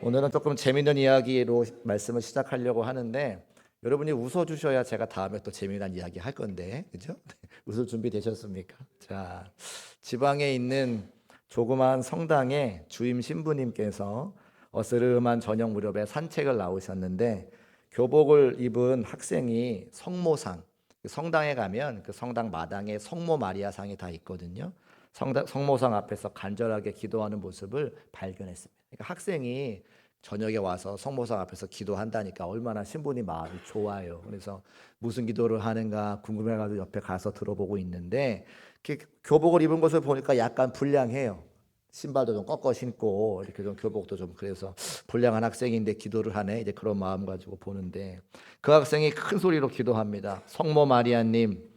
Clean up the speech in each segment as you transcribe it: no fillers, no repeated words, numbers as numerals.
오늘은 조금 재미있는 이야기로 말씀을 시작하려고 하는데 여러분이 웃어주셔야 제가 다음에 또 재미난 이야기 할 건데, 그죠? 웃을 준비 되셨습니까? 자, 지방에 있는 조그마한 성당에 주임 신부님께서 어스름한 저녁 무렵에 산책을 나오셨는데 교복을 입은 학생이 성모상, 성당에 가면 그 성당 마당에 성모 마리아상이 다 있거든요. 성모상 앞에서 간절하게 기도하는 모습을 발견했습니다. 그러니까 학생이 저녁에 와서 성모상 앞에서 기도한다니까 얼마나 신부님 마음이 좋아요. 그래서 무슨 기도를 하는가 궁금해가지고 옆에 가서 들어보고 있는데 교복을 입은 것을 보니까 약간 불량해요. 신발도 좀 꺾어 신고 이렇게 좀 교복도 좀 그래서 불량한 학생인데 기도를 하네. 이제 그런 마음 가지고 보는데 그 학생이 큰 소리로 기도합니다. 성모 마리아님,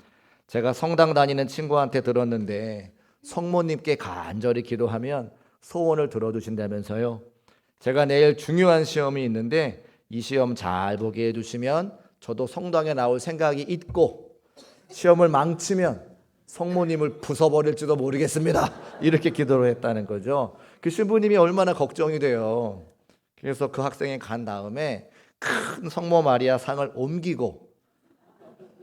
제가 성당 다니는 친구한테 들었는데 성모님께 간절히 기도하면 소원을 들어주신다면서요. 제가 내일 중요한 시험이 있는데 이 시험 잘 보게 해주시면 저도 성당에 나올 생각이 있고 시험을 망치면 성모님을 부숴버릴지도 모르겠습니다. 이렇게 기도를 했다는 거죠. 그 신부님이 얼마나 걱정이 돼요. 그래서 그 학생이 간 다음에 큰 성모 마리아 상을 옮기고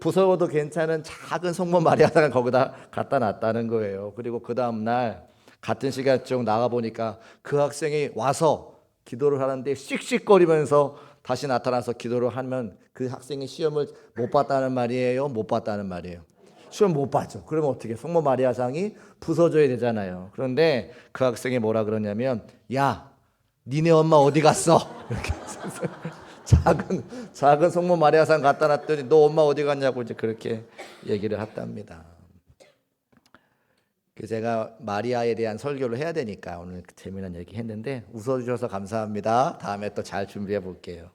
부서워도 괜찮은 작은 성모 마리아상을 거기다 갖다 놨다는 거예요. 그리고 그 다음 날 같은 시간쯤 나가 보니까 그 학생이 와서 기도를 하는데 씩씩거리면서 다시 나타나서 기도를 하면 그 학생이 시험을 못 봤다는 말이에요? 못 봤다는 말이에요? 시험 못 봤죠. 그러면 어떻게 성모 마리아상이 부서져야 되잖아요. 그런데 그 학생이 뭐라 그러냐면 야, 니네 엄마 어디 갔어? 이렇게 작은 성모 마리아상 갖다 놨더니 너 엄마 어디 갔냐고 이제 그렇게 얘기를 했답니다. 그 제가 마리아에 대한 설교를 해야 되니까 오늘 재미난 얘기 했는데 웃어주셔서 감사합니다. 다음에 또 잘 준비해 볼게요.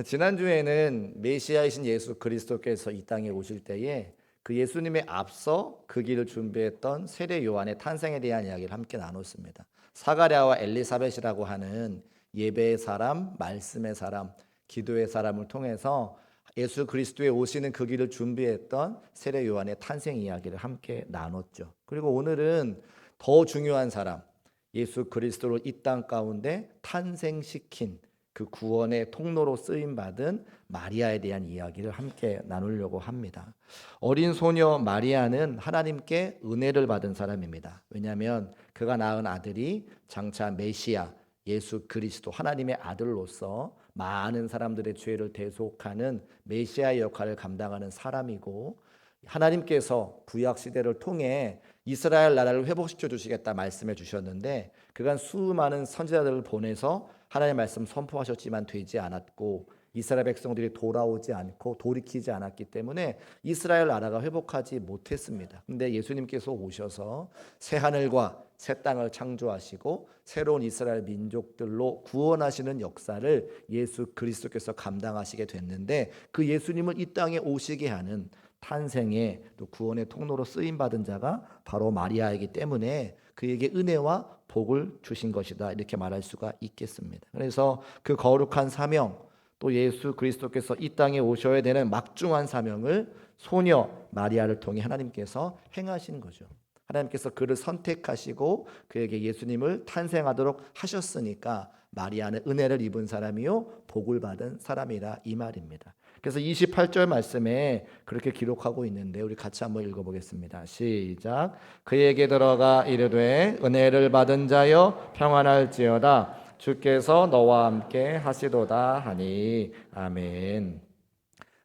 지난주에는 메시아이신 예수 그리스도께서 이 땅에 오실 때에 그 예수님의 앞서 그 길을 준비했던 세례 요한의 탄생에 대한 이야기를 함께 나눴습니다. 사가랴와 엘리사벳이라고 하는 예배의 사람, 말씀의 사람, 기도의 사람을 통해서 예수 그리스도의 오시는 그 길을 준비했던 세례 요한의 탄생 이야기를 함께 나눴죠. 그리고 오늘은 더 중요한 사람, 예수 그리스도를 이 땅 가운데 탄생시킨 그 구원의 통로로 쓰임 받은 마리아에 대한 이야기를 함께 나누려고 합니다. 어린 소녀 마리아는 하나님께 은혜를 받은 사람입니다. 왜냐하면 그가 낳은 아들이 장차 메시아 예수 그리스도 하나님의 아들로서 많은 사람들의 죄를 대속하는 메시아의 역할을 감당하는 사람이고 하나님께서 구약 시대를 통해 이스라엘 나라를 회복시켜 주시겠다 말씀해 주셨는데 그간 수많은 선지자들을 보내서 하나님의 말씀 선포하셨지만 되지 않았고 이스라엘 백성들이 돌아오지 않고 돌이키지 않았기 때문에 이스라엘 나라가 회복하지 못했습니다. 근데 예수님께서 오셔서 새 하늘과 새 땅을 창조하시고 새로운 이스라엘 민족들로 구원하시는 역사를 예수 그리스도께서 감당하시게 됐는데 그 예수님을 이 땅에 오시게 하는 탄생의 또 구원의 통로로 쓰임 받은 자가 바로 마리아이기 때문에 그에게 은혜와 복을 주신 것이다 이렇게 말할 수가 있겠습니다. 그래서 그 거룩한 사명 또 예수 그리스도께서 이 땅에 오셔야 되는 막중한 사명을 소녀 마리아를 통해 하나님께서 행하신 거죠. 하나님께서 그를 선택하시고 그에게 예수님을 탄생하도록 하셨으니까 마리아는 은혜를 입은 사람이요 복을 받은 사람이라 이 말입니다. 그래서 28절 말씀에 그렇게 기록하고 있는데 우리 같이 한번 읽어보겠습니다. 시작. 그에게 들어가 이르되 은혜를 받은 자여 평안할지어다 주께서 너와 함께 하시도다 하니 아멘.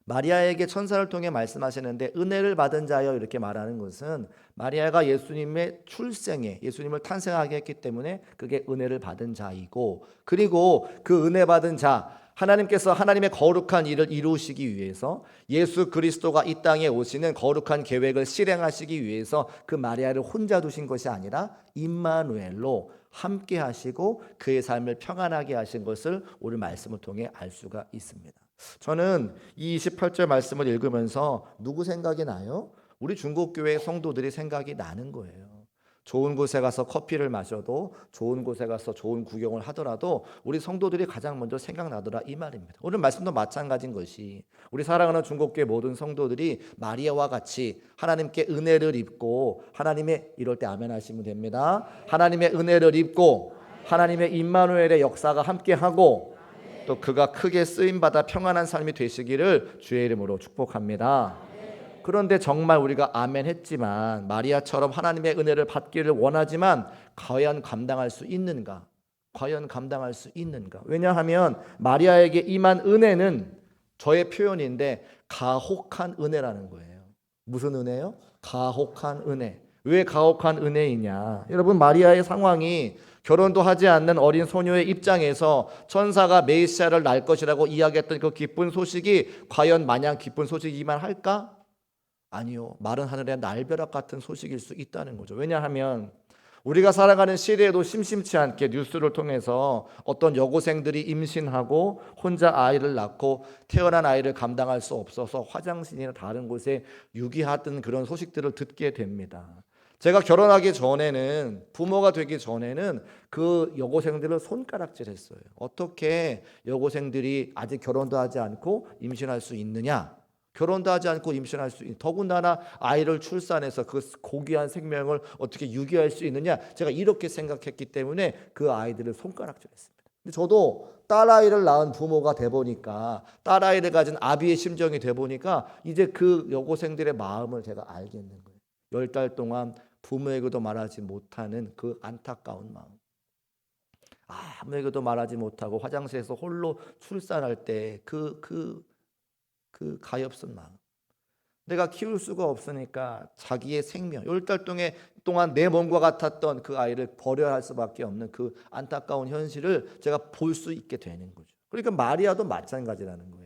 마리아에게 천사를 통해 말씀하시는데 은혜를 받은 자여 이렇게 말하는 것은 마리아가 예수님의 출생에 예수님을 탄생하게 했기 때문에 그게 은혜를 받은 자이고 그리고 그 은혜 받은 자 하나님께서 하나님의 거룩한 일을 이루시기 위해서 예수 그리스도가 이 땅에 오시는 거룩한 계획을 실행하시기 위해서 그 마리아를 혼자 두신 것이 아니라 임마누엘로 함께 하시고 그의 삶을 평안하게 하신 것을 오늘 말씀을 통해 알 수가 있습니다. 저는 이 28절 말씀을 읽으면서 누구 생각이 나요? 우리 중국교회 성도들이 생각이 나는 거예요. 좋은 곳에 가서 커피를 마셔도 좋은 곳에 가서 좋은 구경을 하더라도 우리 성도들이 가장 먼저 생각나더라 이 말입니다. 오늘 말씀도 마찬가지인 것이 우리 사랑하는 중국교회 모든 성도들이 마리아와 같이 하나님께 은혜를 입고 하나님의 이럴 때 아멘 하시면 됩니다. 하나님의 은혜를 입고 하나님의 임마누엘의 역사가 함께하고 또 그가 크게 쓰임받아 평안한 삶이 되시기를 주의 이름으로 축복합니다. 그런데 정말 우리가 아멘 했지만 마리아처럼 하나님의 은혜를 받기를 원하지만 과연 감당할 수 있는가? 과연 감당할 수 있는가? 왜냐하면 마리아에게 임한 은혜는 저의 표현인데 가혹한 은혜라는 거예요. 무슨 은혜요? 가혹한 은혜. 왜 가혹한 은혜이냐? 여러분, 마리아의 상황이 결혼도 하지 않는 어린 소녀의 입장에서 천사가 메시아를 낳을 것이라고 이야기했던 그 기쁜 소식이 과연 마냥 기쁜 소식이기만 할까? 아니요. 마른 하늘의 날벼락 같은 소식일 수 있다는 거죠. 왜냐하면 우리가 살아가는 시대에도 심심치 않게 뉴스를 통해서 어떤 여고생들이 임신하고 혼자 아이를 낳고 태어난 아이를 감당할 수 없어서 화장실이나 다른 곳에 유기하던 그런 소식들을 듣게 됩니다. 제가 결혼하기 전에는, 부모가 되기 전에는 그 여고생들을 손가락질했어요. 어떻게 여고생들이 아직 결혼도 하지 않고 임신할 수 있느냐? 결혼도 하지 않고 임신할 수 있는, 더군다나 아이를 출산해서 그 고귀한 생명을 어떻게 유기할 수 있느냐, 제가 이렇게 생각했기 때문에 그 아이들을 손가락질했습니다. 근데 저도 딸아이를 낳은 부모가 돼 보니까, 딸아이를 가진 아비의 심정이 돼 보니까 이제 그 여고생들의 마음을 제가 알겠는 거예요. 10달 동안 부모에게도 말하지 못하는 그 안타까운 마음, 아무에게도 말하지 못하고 화장실에서 홀로 출산할 때 그 가엾은 마음, 내가 키울 수가 없으니까 자기의 생명, 10달 동안 내 몸과 같았던 그 아이를 버려야 할 수밖에 없는 그 안타까운 현실을 제가 볼 수 있게 되는 거죠. 그러니까 마리아도 마찬가지라는 거예요.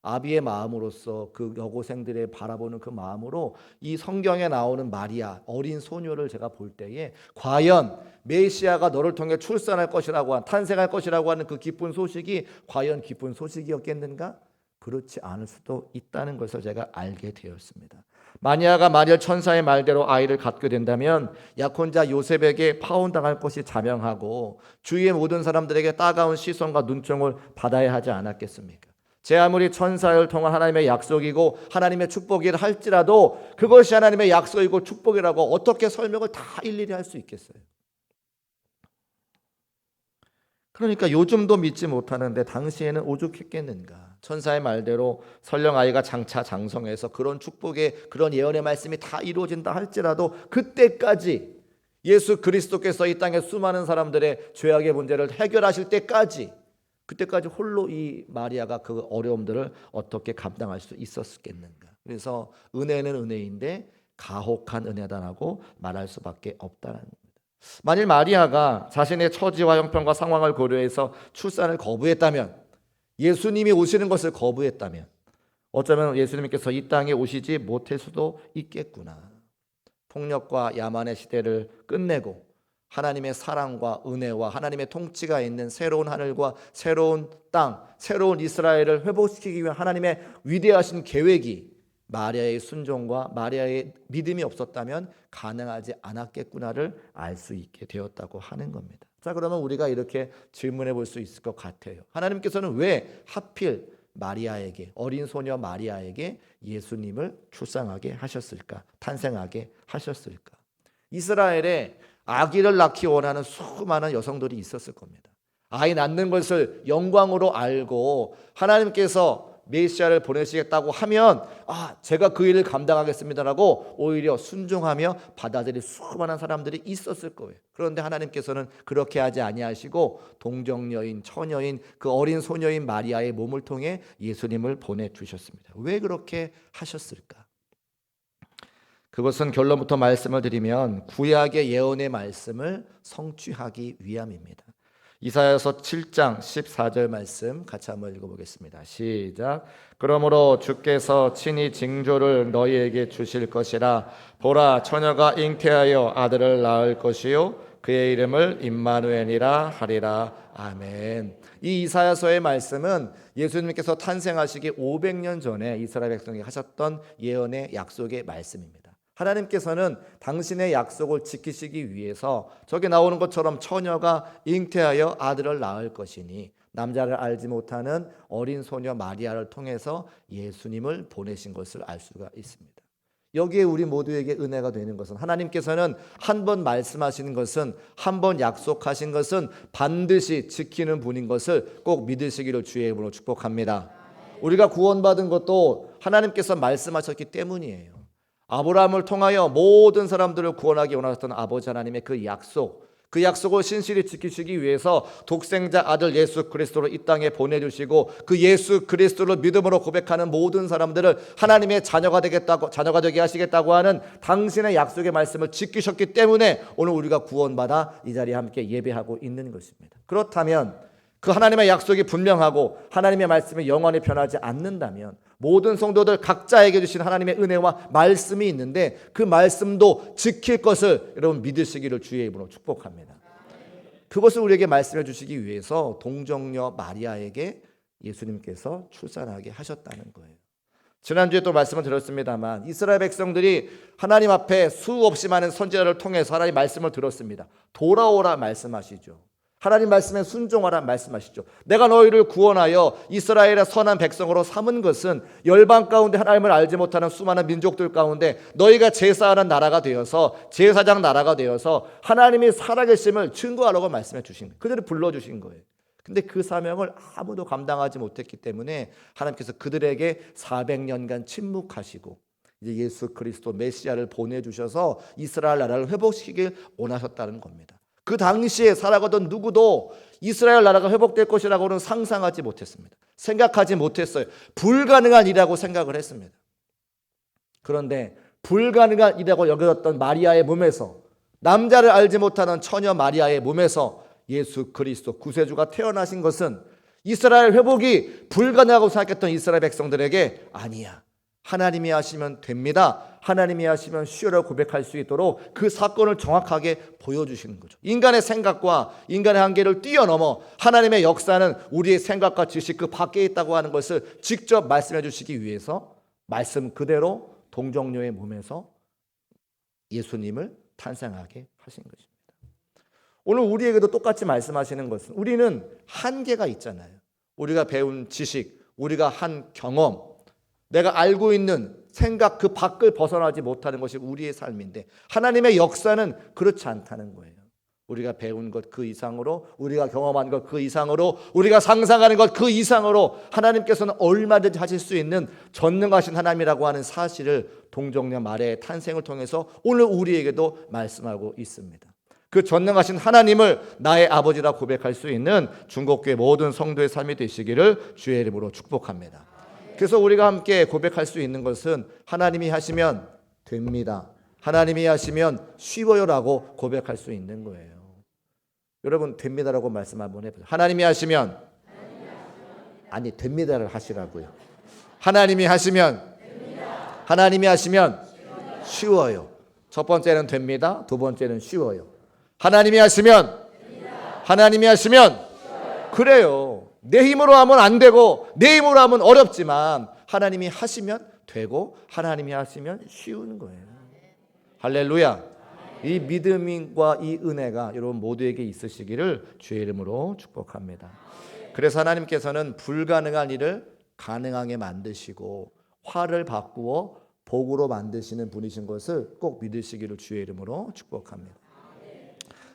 아비의 마음으로서 그 여고생들의 바라보는 그 마음으로 이 성경에 나오는 마리아, 어린 소녀를 제가 볼 때에 과연 메시아가 너를 통해 출산할 것이라고 탄생할 것이라고 하는 그 기쁜 소식이 과연 기쁜 소식이었겠는가? 그렇지 않을 수도 있다는 것을 제가 알게 되었습니다. 마리아가 만일 천사의 말대로 아이를 갖게 된다면 약혼자 요셉에게 파혼당할 것이 자명하고 주위의 모든 사람들에게 따가운 시선과 눈총을 받아야 하지 않았겠습니까? 제 아무리 천사를 통한 하나님의 약속이고 하나님의 축복이라 할지라도 그것이 하나님의 약속이고 축복이라고 어떻게 설명을 다 일일이 할 수 있겠어요? 그러니까 요즘도 믿지 못하는데 당시에는 오죽했겠는가. 천사의 말대로 설령 아이가 장차 장성해서 그런 축복의 그런 예언의 말씀이 다 이루어진다 할지라도 그때까지 예수 그리스도께서 이 땅에 수많은 사람들의 죄악의 문제를 해결하실 때까지, 그때까지 홀로 이 마리아가 그 어려움들을 어떻게 감당할 수 있었겠는가. 그래서 은혜는 은혜인데 가혹한 은혜다라고 말할 수밖에 없다는 겁니다. 만일 마리아가 자신의 처지와 형편과 상황을 고려해서 출산을 거부했다면, 예수님이 오시는 것을 거부했다면 어쩌면 예수님께서 이 땅에 오시지 못할 수도 있겠구나. 폭력과 야만의 시대를 끝내고 하나님의 사랑과 은혜와 하나님의 통치가 있는 새로운 하늘과 새로운 땅, 새로운 이스라엘을 회복시키기 위한 하나님의 위대하신 계획이 마리아의 순종과 마리아의 믿음이 없었다면 가능하지 않았겠구나를 알 수 있게 되었다고 하는 겁니다. 자, 그러면 우리가 이렇게 질문해 볼 수 있을 것 같아요. 하나님께서는 왜 하필 마리아에게, 어린 소녀 마리아에게 예수님을 출산하게 하셨을까? 탄생하게 하셨을까? 이스라엘에 아기를 낳기 원하는 수많은 여성들이 있었을 겁니다. 아이 낳는 것을 영광으로 알고 하나님께서 메시아를 보내시겠다고 하면 제가 그 일을 감당하겠습니다라고 오히려 순종하며 받아들일 수많은 사람들이 있었을 거예요. 그런데 하나님께서는 그렇게 하지 아니하시고 동정여인, 처녀인 그 어린 소녀인 마리아의 몸을 통해 예수님을 보내주셨습니다. 왜 그렇게 하셨을까? 그것은 결론부터 말씀을 드리면 구약의 예언의 말씀을 성취하기 위함입니다. 이사야서 7장 14절 말씀 같이 한번 읽어보겠습니다. 시작. 그러므로 주께서 친히 징조를 너희에게 주실 것이라. 보라, 처녀가 잉태하여 아들을 낳을 것이요 그의 이름을 임마누엘이라 하리라. 아멘. 이 이사야서의 말씀은 예수님께서 탄생하시기 500년 전에 이스라엘 백성에게 하셨던 예언의 약속의 말씀입니다. 하나님께서는 당신의 약속을 지키시기 위해서 저기 나오는 것처럼 처녀가 잉태하여 아들을 낳을 것이니 남자를 알지 못하는 어린 소녀 마리아를 통해서 예수님을 보내신 것을 알 수가 있습니다. 여기에 우리 모두에게 은혜가 되는 것은 하나님께서는 한 번 말씀하시는 것은 한 번 약속하신 것은 반드시 지키는 분인 것을 꼭 믿으시기를 주의 이름으로 축복합니다. 우리가 구원받은 것도 하나님께서 말씀하셨기 때문이에요. 아브라함을 통하여 모든 사람들을 구원하기 원하셨던 아버지 하나님의 그 약속을 신실히 지키시기 위해서 독생자 아들 예수 그리스도를 이 땅에 보내주시고 그 예수 그리스도를 믿음으로 고백하는 모든 사람들을 하나님의 자녀가 되게 하시겠다고 하는 당신의 약속의 말씀을 지키셨기 때문에 오늘 우리가 구원받아 이 자리에 함께 예배하고 있는 것입니다. 그렇다면 그 하나님의 약속이 분명하고 하나님의 말씀이 영원히 변하지 않는다면 모든 성도들 각자에게 주신 하나님의 은혜와 말씀이 있는데 그 말씀도 지킬 것을 여러분 믿으시기를 주의 이름으로 축복합니다. 그것을 우리에게 말씀해 주시기 위해서 동정녀 마리아에게 예수님께서 출산하게 하셨다는 거예요. 지난주에 또 말씀을 드렸습니다만 이스라엘 백성들이 하나님 앞에 수없이 많은 선지자를 통해서 하나님 말씀을 들었습니다. 돌아오라 말씀하시죠. 하나님 말씀에 순종하라 말씀하시죠. 내가 너희를 구원하여 이스라엘의 선한 백성으로 삼은 것은 열방 가운데 하나님을 알지 못하는 수많은 민족들 가운데 너희가 제사하는 나라가 되어서 제사장 나라가 되어서 하나님이 살아계심을 증거하라고 말씀해 주신 거예요. 그들을 불러주신 거예요. 근데 그 사명을 아무도 감당하지 못했기 때문에 하나님께서 그들에게 400년간 침묵하시고 이제 예수 그리스도 메시아를 보내주셔서 이스라엘 나라를 회복시키길 원하셨다는 겁니다. 그 당시에 살아가던 누구도 이스라엘 나라가 회복될 것이라고는 상상하지 못했습니다. 생각하지 못했어요. 불가능한 일이라고 생각을 했습니다. 그런데 불가능한 일이라고 여겨졌던 마리아의 몸에서 남자를 알지 못하는 처녀 마리아의 몸에서 예수 그리스도 구세주가 태어나신 것은 이스라엘 회복이 불가능하고 생각했던 이스라엘 백성들에게 아니야. 하나님이 하시면 됩니다. 하나님이 하시면 쉬어라고 고백할 수 있도록 그 사건을 정확하게 보여주시는 거죠. 인간의 생각과 인간의 한계를 뛰어넘어 하나님의 역사는 우리의 생각과 지식 그 밖에 있다고 하는 것을 직접 말씀해 주시기 위해서 말씀 그대로 동정녀의 몸에서 예수님을 탄생하게 하신 것입니다. 오늘 우리에게도 똑같이 말씀하시는 것은 우리는 한계가 있잖아요. 우리가 배운 지식, 우리가 한 경험, 내가 알고 있는 생각 그 밖을 벗어나지 못하는 것이 우리의 삶인데 하나님의 역사는 그렇지 않다는 거예요. 우리가 배운 것 그 이상으로, 우리가 경험한 것 그 이상으로, 우리가 상상하는 것 그 이상으로 하나님께서는 얼마든지 하실 수 있는 전능하신 하나님이라고 하는 사실을 동정녀 마리아의 탄생을 통해서 오늘 우리에게도 말씀하고 있습니다. 그 전능하신 하나님을 나의 아버지라 고백할 수 있는 중국교회 모든 성도의 삶이 되시기를 주의 이름으로 축복합니다. 그래서 우리가 함께 고백할 수 있는 것은 하나님이 하시면 됩니다. 하나님이 하시면 쉬워요라고 고백할 수 있는 거예요. 여러분 됩니다라고 말씀 한번 해보세요. 하나님이 하시면 아니 됩니다를 하시라고요. 하나님이 하시면 하나님이 하시면 쉬워요. 첫 번째는 됩니다. 두 번째는 쉬워요. 하나님이 하시면 하나님이 하시면 그래요. 내 힘으로 하면 안 되고 내 힘으로 하면 어렵지만 하나님이 하시면 되고 하나님이 하시면 쉬운 거예요. 할렐루야. 이 믿음과 이 은혜가 여러분 모두에게 있으시기를 주의 이름으로 축복합니다. 그래서 하나님께서는 불가능한 일을 가능하게 만드시고 화를 바꾸어 복으로 만드시는 분이신 것을 꼭 믿으시기를 주의 이름으로 축복합니다.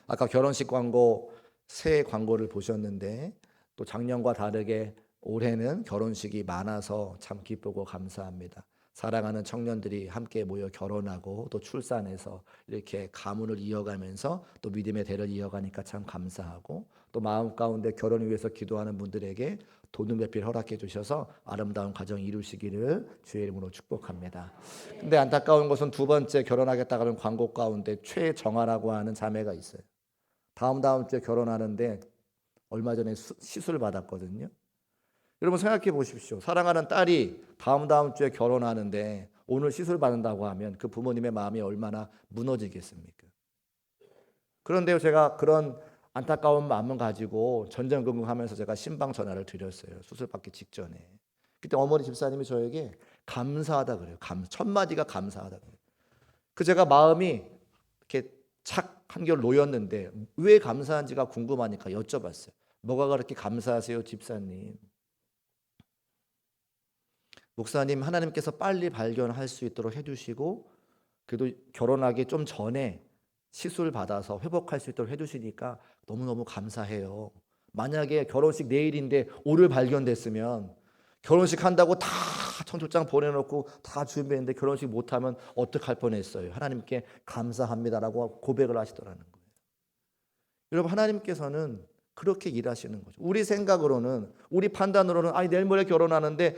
아까 결혼식 광고 새 광고를 보셨는데 또 작년과 다르게 올해는 결혼식이 많아서 참 기쁘고 감사합니다. 사랑하는 청년들이 함께 모여 결혼하고 또 출산해서 이렇게 가문을 이어가면서 또 믿음의 대를 이어가니까 참 감사하고 또 마음 가운데 결혼을 위해서 기도하는 분들에게 돈을 몇필 허락해 주셔서 아름다운 가정 이루시기를 주의 이름으로 축복합니다. 근데 안타까운 것은 두 번째 결혼하겠다고 하는 광고 가운데 최정아라고 하는 자매가 있어요. 다음 주에 결혼하는데 얼마 전에 시술을 받았거든요. 여러분 생각해 보십시오. 사랑하는 딸이 다음 주에 결혼하는데 오늘 시술 받는다고 하면 그 부모님의 마음이 얼마나 무너지겠습니까? 그런데요, 제가 그런 안타까운 마음을 가지고 전전긍긍하면서 제가 신방 전화를 드렸어요. 수술 받기 직전에. 그때 어머니 집사님이 저에게 감사하다 그래요. 첫 마디가 감사하다 그래요. 그 제가 마음이 이렇게 착 한결 놓였는데 왜 감사한지가 궁금하니까 여쭤봤어요. 뭐가 그렇게 감사하세요, 집사님? 목사님, 하나님께서 빨리 발견할 수 있도록 해주시고 그래도 결혼하기 좀 전에 시술 받아서 회복할 수 있도록 해주시니까 너무너무 감사해요. 만약에 결혼식 내일인데 오늘 발견됐으면 결혼식 한다고 다 청첩장 보내놓고 다 준비했는데 결혼식 못하면 어떡할 뻔했어요. 하나님께 감사합니다라고 고백을 하시더라는 거예요. 여러분, 하나님께서는 그렇게 일하시는 거죠. 우리 생각으로는, 우리 판단으로는 내일 모레 결혼하는데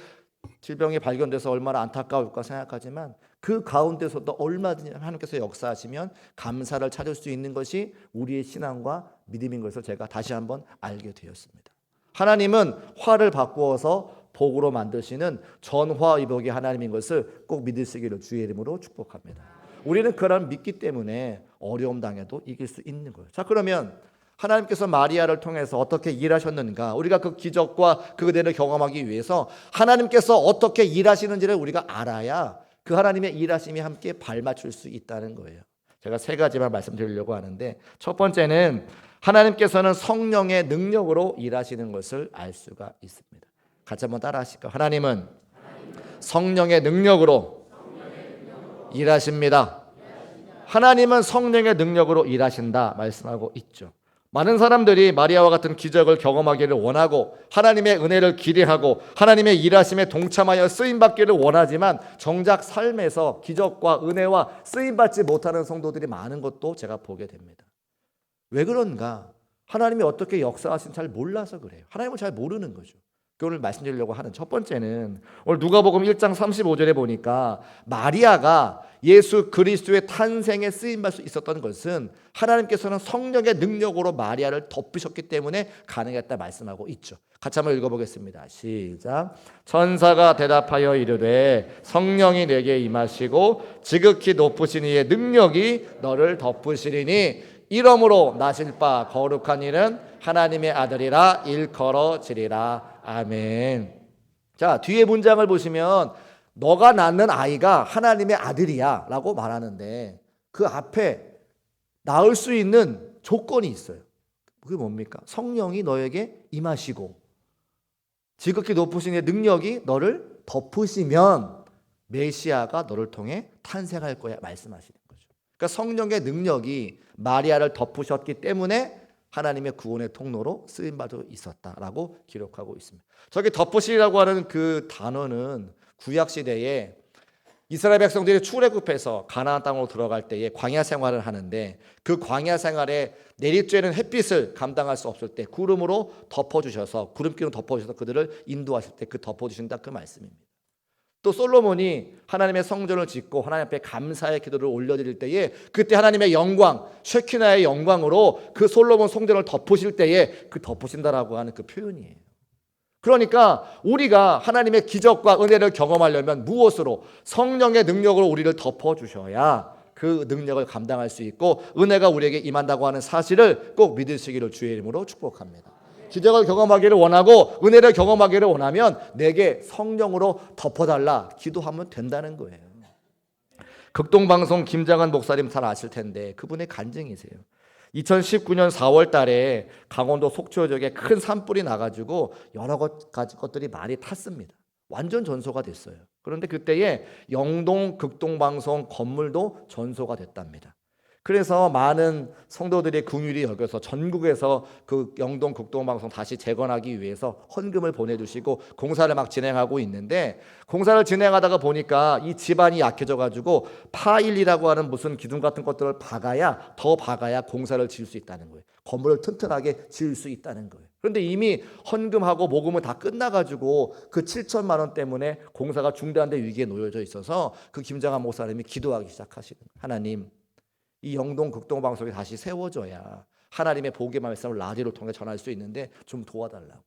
질병이 발견돼서 얼마나 안타까울까 생각하지만 그 가운데서도 얼마든지 하나님께서 역사하시면 감사를 찾을 수 있는 것이 우리의 신앙과 믿음인 것을 제가 다시 한번 알게 되었습니다. 하나님은 화를 바꾸어서 복으로 만드시는 전화위복의 하나님인 것을 꼭 믿으시기를 주의 이름으로 축복합니다. 우리는 그걸 믿기 때문에 어려움 당해도 이길 수 있는 거예요. 자, 그러면 하나님께서 마리아를 통해서 어떻게 일하셨는가, 우리가 그 기적과 그 은혜를 경험하기 위해서 하나님께서 어떻게 일하시는지를 우리가 알아야 그 하나님의 일하심이 함께 발맞출 수 있다는 거예요. 제가 세 가지만 말씀드리려고 하는데, 첫 번째는 하나님께서는 성령의 능력으로 일하시는 것을 알 수가 있습니다. 같이 한번 따라 하실까요? 하나님은 성령의 능력으로 일하십니다. 하나님은 성령의 능력으로 일하신다 말씀하고 있죠. 많은 사람들이 마리아와 같은 기적을 경험하기를 원하고 하나님의 은혜를 기대하고 하나님의 일하심에 동참하여 쓰임받기를 원하지만 정작 삶에서 기적과 은혜와 쓰임받지 못하는 성도들이 많은 것도 제가 보게 됩니다. 왜 그런가? 하나님이 어떻게 역사하시는지 잘 몰라서 그래요. 하나님을 잘 모르는 거죠. 오늘 말씀드리려고 하는 첫 번째는 오늘 누가복음 1장 35절에 보니까 마리아가 예수 그리스도의 탄생에 쓰임받을 수 있었던 것은 하나님께서는 성령의 능력으로 마리아를 덮으셨기 때문에 가능했다 말씀하고 있죠. 같이 한번 읽어보겠습니다. 시작. 천사가 대답하여 이르되 성령이 내게 임하시고 지극히 높으신 이의 능력이 너를 덮으시리니 이러므로 나실 바 거룩한 이는 하나님의 아들이라 일컬어지리라. 아멘. 자, 뒤에 문장을 보시면 너가 낳는 아이가 하나님의 아들이야 라고 말하는데 그 앞에 낳을 수 있는 조건이 있어요. 그게 뭡니까? 성령이 너에게 임하시고 지극히 높으신 이의 능력이 너를 덮으시면 메시아가 너를 통해 탄생할 거야 말씀하시는 거죠. 그러니까 성령의 능력이 마리아를 덮으셨기 때문에 하나님의 구원의 통로로 쓰임받고 있었다라고 기록하고 있습니다. 저기 덮으시라고 하는 그 단어는 구약시대에 이스라엘 백성들이 출애굽해서 가나안 땅으로 들어갈 때에 광야 생활을 하는데 그 광야 생활에 내리쬐는 햇빛을 감당할 수 없을 때 구름으로 덮어주셔서 구름기로 덮어주셔서 그들을 인도하실 때 그 덮어주신다 그 말씀입니다. 또 솔로몬이 하나님의 성전을 짓고 하나님 앞에 감사의 기도를 올려드릴 때에 그때 하나님의 영광, 쉐키나의 영광으로 그 솔로몬 성전을 덮으실 때에 그 덮으신다라고 하는 그 표현이에요. 그러니까 우리가 하나님의 기적과 은혜를 경험하려면 무엇으로? 성령의 능력으로 우리를 덮어주셔야 그 능력을 감당할 수 있고 은혜가 우리에게 임한다고 하는 사실을 꼭 믿으시기를 주의 이름으로 축복합니다. 기적을 경험하기를 원하고 은혜를 경험하기를 원하면 내게 성령으로 덮어달라 기도하면 된다는 거예요. 극동방송 김장한 목사님 잘 아실 텐데 그분의 간증이세요. 2019년 4월 달에 강원도 속초 지역에 큰 산불이 나가지고 여러 가지 것들이 많이 탔습니다. 완전 전소가 됐어요. 그런데 그때에 영동 극동방송 건물도 전소가 됐답니다. 그래서 많은 성도들이 긍휼히 여겨서 전국에서 그 영동 극동방송 다시 재건하기 위해서 헌금을 보내주시고 공사를 막 진행하고 있는데 공사를 진행하다가 보니까 이 집안이 약해져 가지고 파일이라고 하는 무슨 기둥 같은 것들을 더 박아야 공사를 지을 수 있다는 거예요. 건물을 튼튼하게 지을 수 있다는 거예요. 그런데 이미 헌금하고 모금은 다 끝나가지고 그 7천만 원 때문에 공사가 중단될 위기에 놓여져 있어서 그 김장한 목사님이 기도하기 시작하시는 거예요. 하나님, 이 영동 극동방송이 다시 세워져야 하나님의 복의 말씀을 라디오를 통해 전할 수 있는데 좀 도와달라고.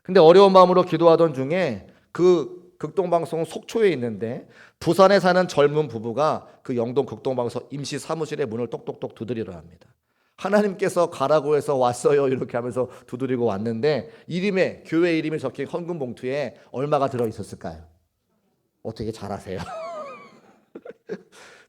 근데 어려운 마음으로 기도하던 중에 그 극동방송 속초에 있는데 부산에 사는 젊은 부부가 그 영동 극동방송 임시 사무실의 문을 똑똑똑 두드리러 합니다. 하나님께서 가라고 해서 왔어요 이렇게 하면서 두드리고 왔는데 교회 이름이 적힌 헌금 봉투에 얼마가 들어있었을까요? 어떻게 잘 아세요?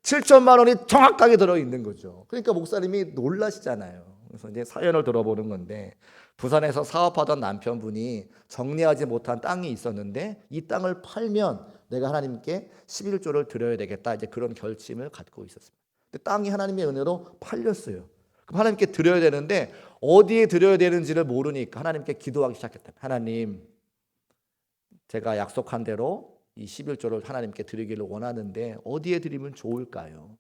7천만 원이 정확하게 들어있는 거죠. 그러니까 목사님이 놀라시잖아요. 그래서 이제 사연을 들어보는 건데 부산에서 사업하던 남편분이 정리하지 못한 땅이 있었는데 이 땅을 팔면 내가 하나님께 11조를 드려야 되겠다. 이제 그런 결심을 갖고 있었습니다. 근데 땅이 하나님의 은혜로 팔렸어요. 그럼 하나님께 드려야 되는데 어디에 드려야 되는지를 모르니까 하나님께 기도하기 시작했다. 하나님, 제가 약속한 대로 이 11조를 하나님께 드리기를 원하는데 어디에 드리면 좋을까요?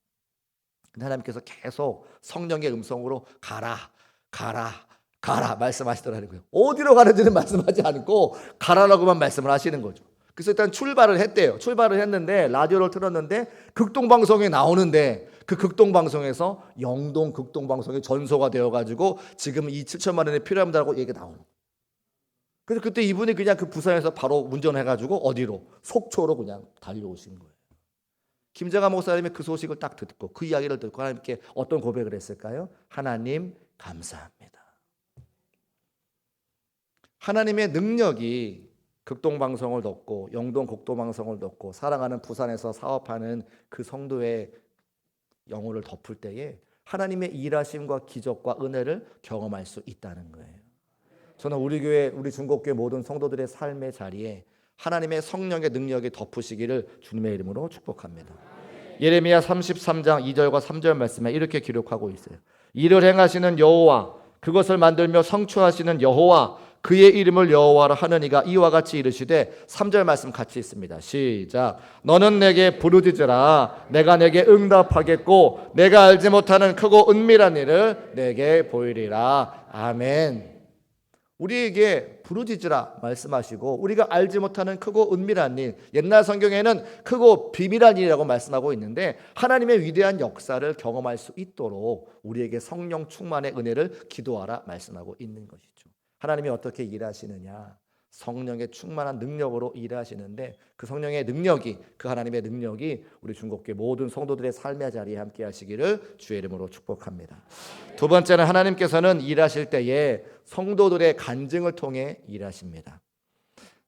근데 하나님께서 계속 성령의 음성으로 가라, 가라, 가라 말씀하시더라는 거예요. 어디로 가는지는 말씀하지 않고 가라라고만 말씀을 하시는 거죠. 그래서 일단 출발을 했대요. 출발을 했는데 라디오를 틀었는데 극동방송에 나오는데 그 극동방송에서 영동 극동방송이 전소가 되어가지고 지금 이 7천만 원이 필요합니다라고 얘기가 나오는 거예요. 그래서 그때 이분이 그냥 그 부산에서 바로 운전해가지고 어디로? 속초로 그냥 달려오신 거예요. 김재가 목사님이 그 소식을 딱 듣고 그 이야기를 듣고 하나님께 어떤 고백을 했을까요? 하나님 감사합니다. 하나님의 능력이 극동방송을 넣고 영동 극동방송을 넣고 사랑하는 부산에서 사업하는 그 성도의 영혼을 덮을 때에 하나님의 일하심과 기적과 은혜를 경험할 수 있다는 거예요. 저는 우리 교회, 우리 중국교회 모든 성도들의 삶의 자리에 하나님의 성령의 능력이 덮으시기를 주님의 이름으로 축복합니다. 예레미야 33장 2절과 3절 말씀에 이렇게 기록하고 있어요. 이를 행하시는 여호와, 그것을 만들며 성취하시는 여호와, 그의 이름을 여호와라 하느니가 이와 같이 이르시되 3절 말씀 같이 있습니다. 시작. 너는 내게 부르짖으라. 내가 내게 응답하겠고 내가 알지 못하는 크고 은밀한 일을 내게 보이리라. 아멘. 우리에게 부르짖으라 말씀하시고 우리가 알지 못하는 크고 은밀한 일, 옛날 성경에는 크고 비밀한 일이라고 말씀하고 있는데 하나님의 위대한 역사를 경험할 수 있도록 우리에게 성령 충만의 은혜를 기도하라 말씀하고 있는 것이죠. 하나님이 어떻게 일하시느냐? 성령의 충만한 능력으로 일하시는데 그 성령의 능력이, 그 하나님의 능력이 우리 중국교회 모든 성도들의 삶의 자리에 함께 하시기를 주의 이름으로 축복합니다. 두 번째는 하나님께서는 일하실 때에 성도들의 간증을 통해 일하십니다.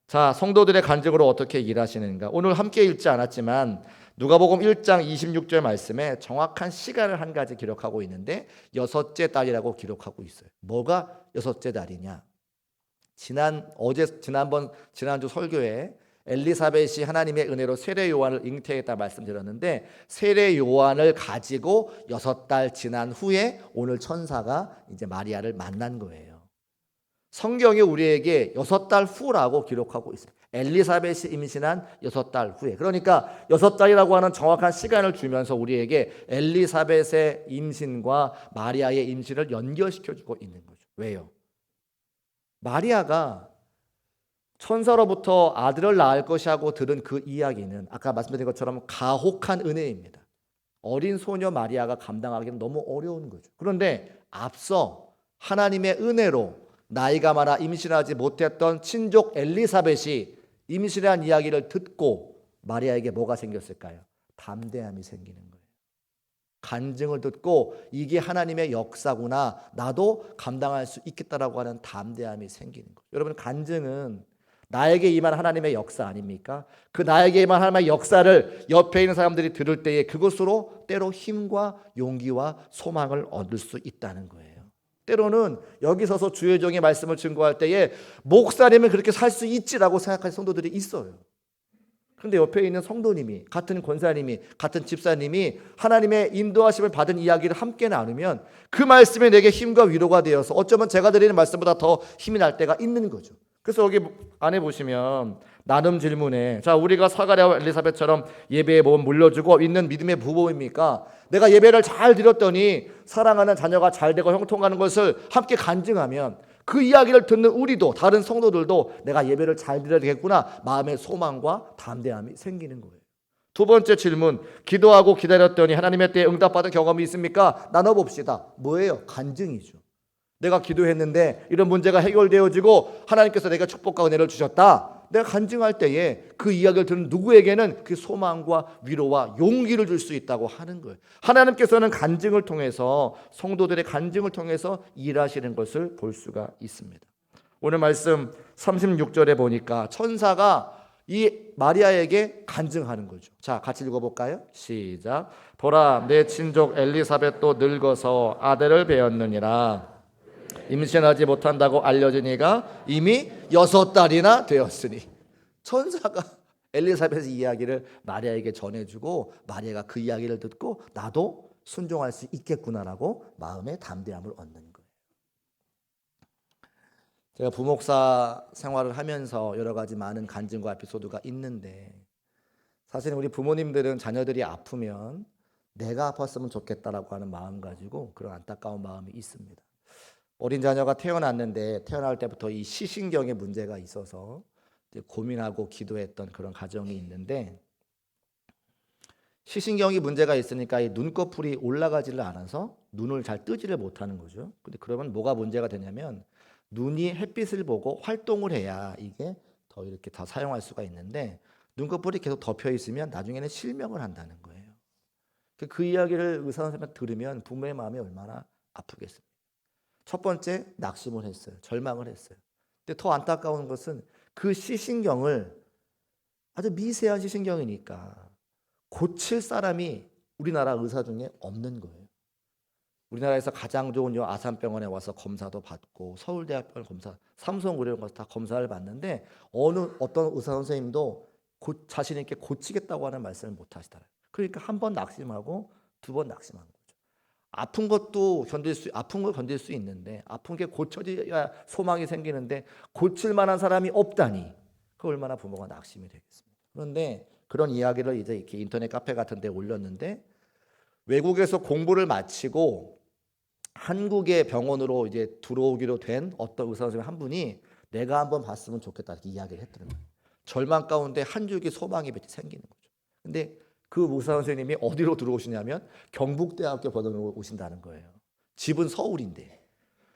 자, 성도들의 간증으로 어떻게 일하시는가? 오늘 함께 읽지 않았지만 누가복음 1장 26절 말씀에 정확한 시간을 한 가지 기록하고 있는데 여섯째 달이라고 기록하고 있어요. 뭐가 여섯째 달이냐? 지난주 설교에 엘리사벳이 하나님의 은혜로 세례 요한을 잉태했다 말씀드렸는데 세례 요한을 가지고 6달 지난 후에 오늘 천사가 이제 마리아를 만난 거예요. 성경이 우리에게 6달 후라고 기록하고 있어요. 엘리사벳이 임신한 6달 후에. 그러니까 6달이라고 하는 정확한 시간을 주면서 우리에게 엘리사벳의 임신과 마리아의 임신을 연결시켜주고 있는 거죠. 왜요? 마리아가 천사로부터 아들을 낳을 것이라고 들은 그 이야기는 아까 말씀드린 것처럼 가혹한 은혜입니다. 어린 소녀 마리아가 감당하기는 너무 어려운 거죠. 그런데 앞서 하나님의 은혜로 나이가 많아 임신하지 못했던 친족 엘리사벳이 임신한 이야기를 듣고 마리아에게 뭐가 생겼을까요? 담대함이 생기는 거예요. 간증을 듣고 이게 하나님의 역사구나, 나도 감당할 수 있겠다라고 하는 담대함이 생기는 거예요. 여러분, 간증은 나에게 임한 하나님의 역사 아닙니까? 그 나에게 임한 하나님의 역사를 옆에 있는 사람들이 들을 때에 그것으로 때로 힘과 용기와 소망을 얻을 수 있다는 거예요. 때로는 여기 서서 주의 종의 말씀을 증거할 때에 목사님은 그렇게 살 수 있지라고 생각하는 성도들이 있어요. 그런데 옆에 있는 성도님이, 같은 권사님이, 같은 집사님이 하나님의 인도하심을 받은 이야기를 함께 나누면 그 말씀이 내게 힘과 위로가 되어서 어쩌면 제가 드리는 말씀보다 더 힘이 날 때가 있는 거죠. 그래서 여기 안에 보시면 나눔 질문에, 자, 우리가 사가랴와 엘리사벳처럼 예배에 몸 물려주고 있는 믿음의 부모입니까? 내가 예배를 잘 드렸더니 사랑하는 자녀가 잘 되고 형통하는 것을 함께 간증하면 그 이야기를 듣는 우리도, 다른 성도들도 내가 예배를 잘 드려야 되겠구나, 마음의 소망과 담대함이 생기는 거예요. 두 번째 질문, 기도하고 기다렸더니 하나님의 때에 응답받은 경험이 있습니까? 나눠봅시다. 뭐예요? 간증이죠. 내가 기도했는데 이런 문제가 해결되어지고 하나님께서 내가 축복과 은혜를 주셨다. 내가 간증할 때에 그 이야기를 듣는 누구에게는 그 소망과 위로와 용기를 줄 수 있다고 하는 거예요. 하나님께서는 간증을 통해서, 성도들의 간증을 통해서 일하시는 것을 볼 수가 있습니다. 오늘 말씀 36절에 보니까 천사가 이 마리아에게 간증하는 거죠. 자, 같이 읽어볼까요? 시작. 보라, 내 친족 엘리사벳도 늙어서 아들을 배었느니라. 임신하지 못한다고 알려진 이가 이미 6달이나 되었으니. 천사가 엘리사벳의 이야기를 마리아에게 전해주고 마리아가 그 이야기를 듣고 나도 순종할 수 있겠구나라고 마음의 담대함을 얻는 거예요. 제가 부목사 생활을 하면서 여러 가지 많은 간증과 에피소드가 있는데, 사실 우리 부모님들은 자녀들이 아프면 내가 아팠으면 좋겠다라고 하는 마음 가지고 그런 안타까운 마음이 있습니다. 어린 자녀가 태어났는데 태어날 때부터 이 시신경에 문제가 있어서 이제 고민하고 기도했던 그런 가정이 있는데, 시신경이 문제가 있으니까 이 눈꺼풀이 올라가지를 않아서 눈을 잘 뜨지를 못하는 거죠. 근데 그러면 뭐가 문제가 되냐면 눈이 햇빛을 보고 활동을 해야 이게 더 이렇게 더 사용할 수가 있는데, 눈꺼풀이 계속 덮여 있으면 나중에는 실명을 한다는 거예요. 그 이야기를 의사 선생님한테 들으면 부모의 마음이 얼마나 아프겠습니까? 첫 번째, 낙심을 했어요. 절망을 했어요. 근데 더 안타까운 것은 그 시신경을, 아주 미세한 시신경이니까 고칠 사람이 우리나라 의사 중에 없는 거예요. 우리나라에서 가장 좋은 아산병원에 와서 검사도 받고 서울대학병원 검사, 삼성의료원 가서 다 검사를 받는데 어떤 의사 선생님도 자신 있게 고치겠다고 하는 말씀을 못 하시더라고요. 그러니까 한 번 낙심하고 두 번 낙심한 거죠. 아픈 걸 견딜 수 있는데, 아픈 게 고쳐져야 소망이 생기는데 고칠 만한 사람이 없다니, 그 얼마나 부모가 낙심이 되겠습니까? 그런데 그런 이야기를 이제 이렇게 인터넷 카페 같은 데 올렸는데, 외국에서 공부를 마치고 한국의 병원으로 이제 들어오기로 된 어떤 의사 선생님 한 분이 내가 한번 봤으면 좋겠다 이렇게 이야기를 했더라고요. 절망 가운데 한 줄기 소망이 생기는 거죠. 근데 그 의사 선생님이 어디로 들어오시냐면 경북대학교 병원으로 오신다는 거예요. 집은 서울인데.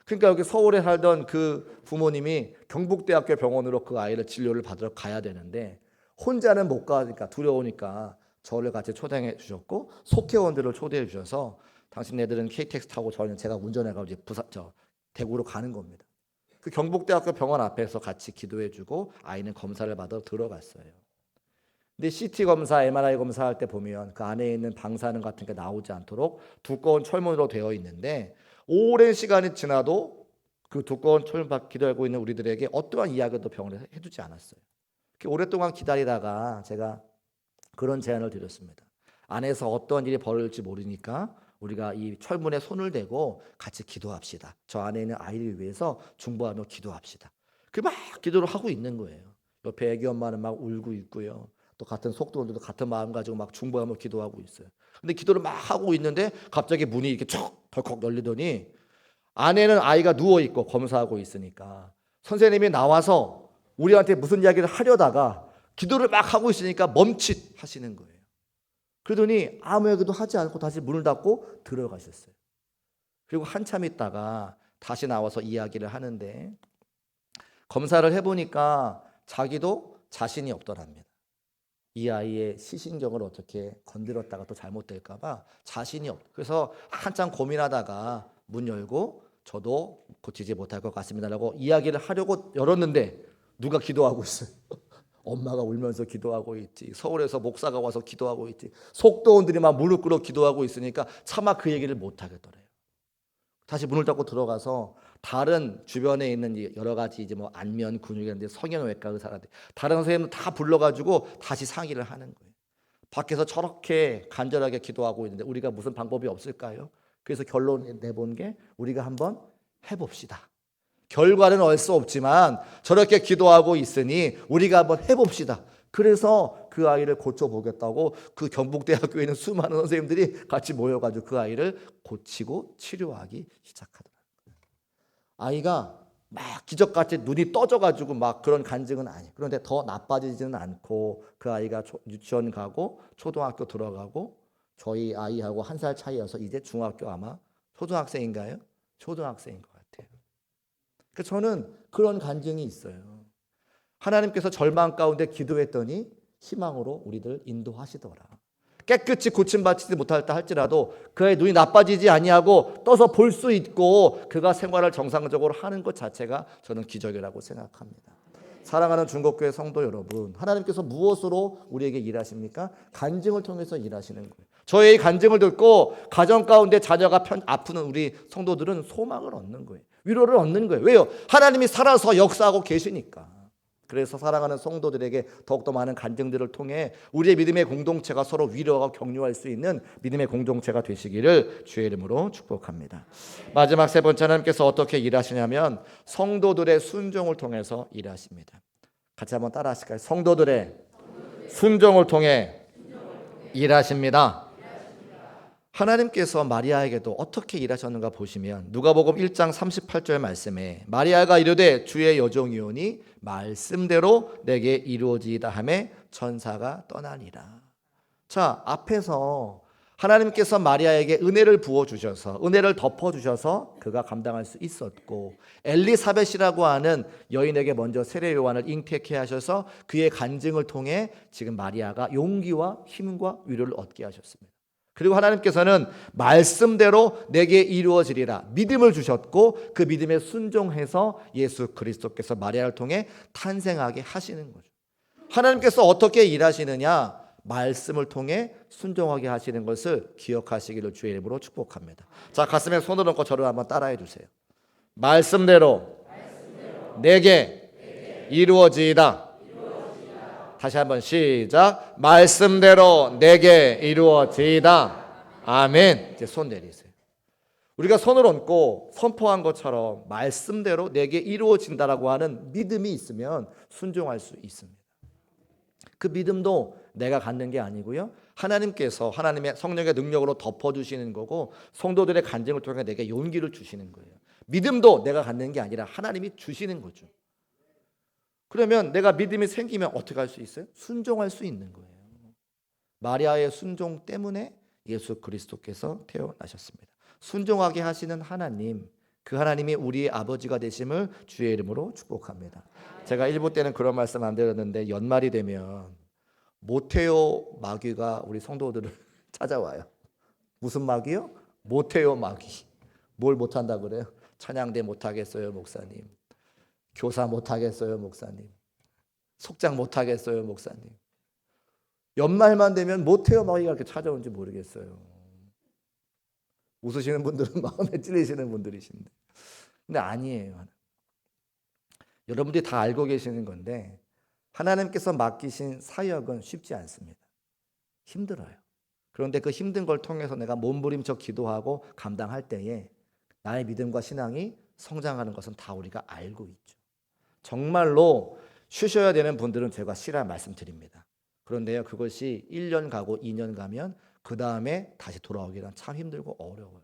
그러니까 여기 서울에 살던 그 부모님이 경북대학교 병원으로 그 아이를 진료를 받으러 가야 되는데 혼자는 못 가니까 두려우니까 저를 같이 초대해 주셨고, 속회원들을 초대해 주셔서 당신네들은 KTX 타고 저는 제가 운전해가지고 대구로 가는 겁니다. 그 경북대학교 병원 앞에서 같이 기도해 주고 아이는 검사를 받으러 들어갔어요. 근데 CT 검사, MRI 검사할 때 보면 그 안에 있는 방사능 같은 게 나오지 않도록 두꺼운 철문으로 되어 있는데, 오랜 시간이 지나도 그 두꺼운 철문 기다리고 있는 우리들에게 어떠한 이야기도 병원에서 해주지 않았어요. 오랫동안 기다리다가 제가 그런 제안을 드렸습니다. 안에서 어떤 일이 벌어질지 모르니까 우리가 이 철문에 손을 대고 같이 기도합시다. 저 안에 있는 아이를 위해서 중보하며 기도합시다. 그 막 기도를 하고 있는 거예요. 옆에 애기 엄마는 막 울고 있고요. 또 같은 속도원들도 같은 마음 가지고 막 중보하며 기도하고 있어요. 근데 기도를 막 하고 있는데 갑자기 문이 이렇게 촉 덜컥 열리더니 안에는 아이가 누워 있고 검사하고 있으니까 선생님이 나와서 우리한테 무슨 이야기를 하려다가 기도를 막 하고 있으니까 멈칫 하시는 거예요. 그러더니 아무 얘기도 하지 않고 다시 문을 닫고 들어가셨어요. 그리고 한참 있다가 다시 나와서 이야기를 하는데, 검사를 해보니까 자기도 자신이 없더랍니다. 이 아이의 시신경을 어떻게 건드렸다가 또 잘못될까 봐 자신이 없. 그래서 한참 고민하다가 문 열고 저도 고치지 못할 것 같습니다라고 이야기를 하려고 열었는데 누가 기도하고 있어요. 엄마가 울면서 기도하고 있지. 서울에서 목사가 와서 기도하고 있지. 속도원들이 막 무릎 꿇어 기도하고 있으니까 차마 그 얘기를 못 하겠더래요. 다시 문을 닫고 들어가서 다른 주변에 있는 여러 가지 이제 뭐 안면 근육이라든지 성형외과 의사라든지 다른 선생님들 다 불러가지고 다시 상의를 하는 거예요. 밖에서 저렇게 간절하게 기도하고 있는데 우리가 무슨 방법이 없을까요? 그래서 결론 내본 게 우리가 한번 해봅시다. 결과는 알 수 없지만 저렇게 기도하고 있으니 우리가 한번 해봅시다. 그래서 그 아이를 고쳐보겠다고 그 경북대학교에 있는 수많은 선생님들이 같이 모여가지고 그 아이를 고치고 치료하기 시작하더라고요. 아이가 막 기적같이 눈이 떠져가지고 막 그런 간증은 아니에요. 그런데 더 나빠지지는 않고 그 아이가 유치원 가고 초등학교 들어가고, 저희 아이하고 1살 차이여서 이제 중학교 아마 초등학생인가요? 초등학생인 것 같아요. 그러니까 저는 그런 간증이 있어요. 하나님께서 절망 가운데 기도했더니 희망으로 우리들 인도하시더라. 깨끗이 고침받지 못할다 할지라도 그의 눈이 나빠지지 아니하고 떠서 볼 수 있고 그가 생활을 정상적으로 하는 것 자체가 저는 기적이라고 생각합니다. 사랑하는 중국교회 성도 여러분, 하나님께서 무엇으로 우리에게 일하십니까? 간증을 통해서 일하시는 거예요. 저의 간증을 듣고 가정 가운데 자녀가 아프는 우리 성도들은 소망을 얻는 거예요. 위로를 얻는 거예요. 왜요? 하나님이 살아서 역사하고 계시니까. 그래서 사랑하는 성도들에게 더욱더 많은 간증들을 통해 우리의 믿음의 공동체가 서로 위로하고 격려할 수 있는 믿음의 공동체가 되시기를 주의 이름으로 축복합니다. 마지막 세 번째, 하나님께서 어떻게 일하시냐면 성도들의 순종을 통해서 일하십니다. 같이 한번 따라 하실까요? 성도들의 순종을 통해 일하십니다. 하나님께서 마리아에게도 어떻게 일하셨는가 보시면 누가복음 1장 38절 말씀에 마리아가 이르되 주의 여종이오니 말씀대로 내게 이루어지이다 하매 천사가 떠나니라. 자, 앞에서 하나님께서 마리아에게 은혜를 부어주셔서 은혜를 덮어주셔서 그가 감당할 수 있었고, 엘리사벳이라고 하는 여인에게 먼저 세례 요한을 잉태케 하셔서 그의 간증을 통해 지금 마리아가 용기와 힘과 위로를 얻게 하셨습니다. 그리고 하나님께서는 말씀대로 내게 이루어지리라 믿음을 주셨고, 그 믿음에 순종해서 예수 그리스도께서 마리아를 통해 탄생하게 하시는 거죠. 하나님께서 어떻게 일하시느냐? 말씀을 통해 순종하게 하시는 것을 기억하시기를 주의 이름으로 축복합니다. 자, 가슴에 손을 얹고 저를 한번 따라해 주세요. 말씀대로 내게 이루어지이다. 다시 한번 시작. 말씀대로 내게 이루어지이다. 아멘. 이제 손 내리세요. 우리가 손을 얹고 선포한 것처럼 말씀대로 내게 이루어진다라고 하는 믿음이 있으면 순종할 수 있습니다. 그 믿음도 내가 갖는 게 아니고요, 하나님께서 하나님의 성령의 능력으로 덮어주시는 거고, 성도들의 간증을 통해 내게 용기를 주시는 거예요. 믿음도 내가 갖는 게 아니라 하나님이 주시는 거죠. 그러면 내가 믿음이 생기면 어떻게 할 수 있어요? 순종할 수 있는 거예요. 마리아의 순종 때문에 예수 그리스도께서 태어나셨습니다. 순종하게 하시는 하나님, 그 하나님이 우리의 아버지가 되심을 주의 이름으로 축복합니다. 제가 일부 때는 그런 말씀 안 드렸는데, 연말이 되면 모태오 마귀가 우리 성도들을 찾아와요. 무슨 마귀요? 모태오 마귀. 뭘 못한다 그래요? 찬양대 못하겠어요 목사님, 교사 못하겠어요 목사님, 속장 못하겠어요 목사님. 연말만 되면 모태오 마귀가 이렇게 찾아온지 모르겠어요. 웃으시는 분들은 마음에 찔리시는 분들이신데, 근데 아니에요. 여러분들이 다 알고 계시는 건데, 하나님께서 맡기신 사역은 쉽지 않습니다. 힘들어요. 그런데 그 힘든 걸 통해서 내가 몸부림쳐 기도하고 감당할 때에 나의 믿음과 신앙이 성장하는 것은 다 우리가 알고 있죠. 정말로 쉬셔야 되는 분들은 제가 싫어 말씀드립니다. 그런데요, 그것이 1년 가고 2년 가면 그 다음에 다시 돌아오기란 참 힘들고 어려워요.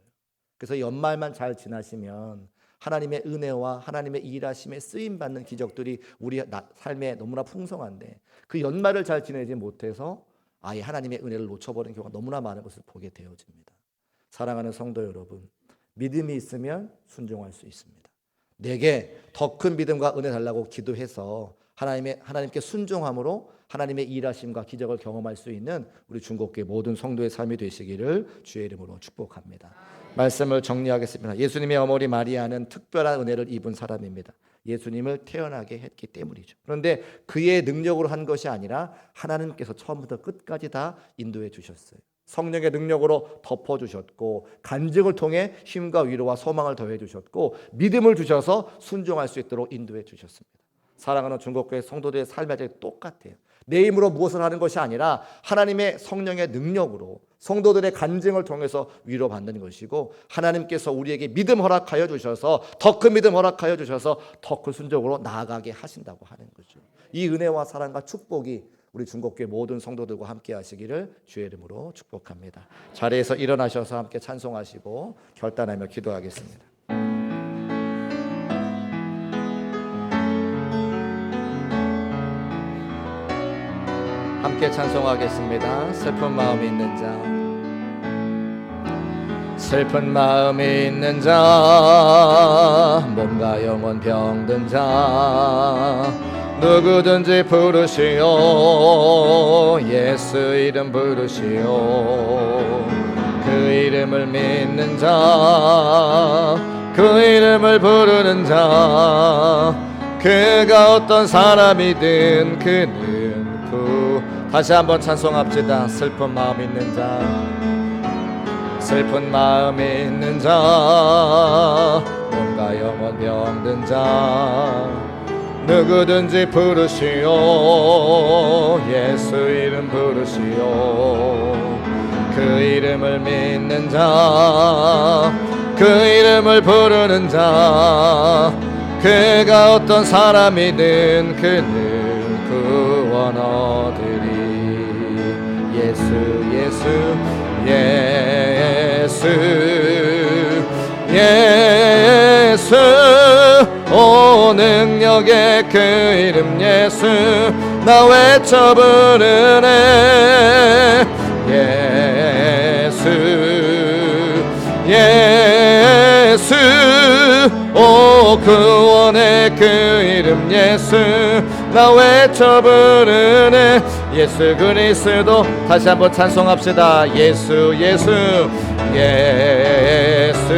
그래서 연말만 잘 지나시면 하나님의 은혜와 하나님의 일하심에 쓰임받는 기적들이 우리 삶에 너무나 풍성한데, 그 연말을 잘 지내지 못해서 아예 하나님의 은혜를 놓쳐버리는 경우가 너무나 많은 것을 보게 되어집니다. 사랑하는 성도 여러분, 믿음이 있으면 순종할 수 있습니다. 내게 더 큰 믿음과 은혜 달라고 기도해서 하나님께 순종함으로 하나님의 일하심과 기적을 경험할 수 있는 우리 중국교회 모든 성도의 삶이 되시기를 주의 이름으로 축복합니다. 말씀을 정리하겠습니다. 예수님의 어머니 마리아는 특별한 은혜를 입은 사람입니다. 예수님을 태어나게 했기 때문이죠. 그런데 그의 능력으로 한 것이 아니라 하나님께서 처음부터 끝까지 다 인도해 주셨어요. 성령의 능력으로 덮어주셨고, 간증을 통해 힘과 위로와 소망을 더해 주셨고, 믿음을 주셔서 순종할 수 있도록 인도해 주셨습니다. 사랑하는 중국교회 성도들의 삶이 아주 똑같아요. 내 힘으로 무엇을 하는 것이 아니라 하나님의 성령의 능력으로 성도들의 간증을 통해서 위로받는 것이고, 하나님께서 우리에게 믿음 허락하여 주셔서 더 큰 믿음 허락하여 주셔서 더 큰 순종으로 나아가게 하신다고 하는 거죠. 이 은혜와 사랑과 축복이 우리 중국교회 모든 성도들과 함께 하시기를 주의 이름으로 축복합니다. 자리에서 일어나셔서 함께 찬송하시고 결단하며 기도하겠습니다. 함께 찬송하겠습니다. 슬픈 마음이 있는 자, 슬픈 마음이 있는 자, 몸과 영혼 병든 자, 누구든지 부르시오. 예수 이름 부르시오. 그 이름을 믿는 자, 그 이름을 부르는 자, 그가 어떤 사람이든 그는 다시 한번 찬송합시다. 슬픈 마음 있는 자, 슬픈 마음 있는 자 몸과 영혼 병든 자 누구든지 부르시오 예수 이름 부르시오 그 이름을 믿는 자 그 이름을 부르는 자 그가 어떤 사람이든 그는 구원 얻으리 예수 예수 예수 예수 오 능력의 그 이름 예수 나 외쳐 부르네 예수 예수 오 구원의 그 이름 예수 나 외쳐 부르네 예수 그리스도 다시 한번 찬송합시다 예수 예수 예수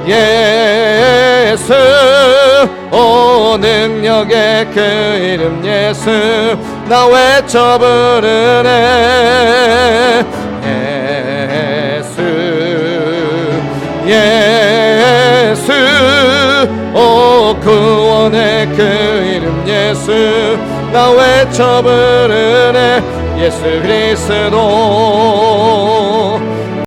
예수 오 능력의 그 이름 예수 나 외쳐 부르네 예수 예수 오 구원의 그 이름 예수 나 외쳐 부르네 예수 그리스도